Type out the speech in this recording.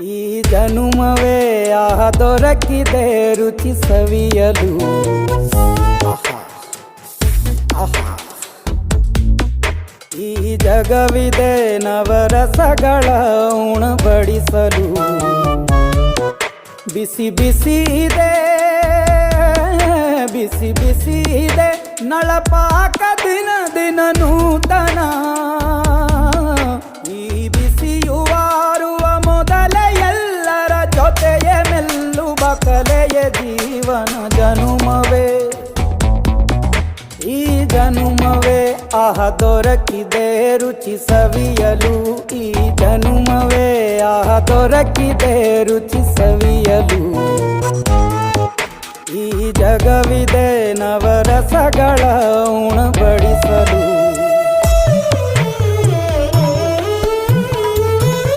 ಈ ಜನುಮವೇ ಆಹ ದೊರಕಿದೆ ರುಚಿ ಸವಿಯಲು. ಈ ಜಗವಿದೆ ನವರಸಗಳ ಉಣಬಡಿಸಲು. ಬಿಸಿ ಬಿಸಿ ಇದೆ, ಬಿಸಿ ಬಿಸಿ ಇದೆ ನಳಪಾಕ ದಿನ ದಿನ ನೂತನ. ಈ ಬಿಸಿಯುವಾರುವ ಮೊದಲೇ ಎಲ್ಲರ ಜೊತೆಯೇ ಮೆಲ್ಲುವ ಕಲೆಯ ಜೀವನ ಜನುಮವೇ. ಈ ಜನುಮವೇ ಆಹ ದೊರಕಿದೆ ರುಚಿ ಸವಿಯಲು. ಈ ಜನುಮವೇ ಆಹ ದೊರಕಿದೆ ರುಚಿ ಸವಿಯಲು. ಈ ಜಗವಿದೆ ನವರಸಗಳ ಉಣಬಡಿಸಲು.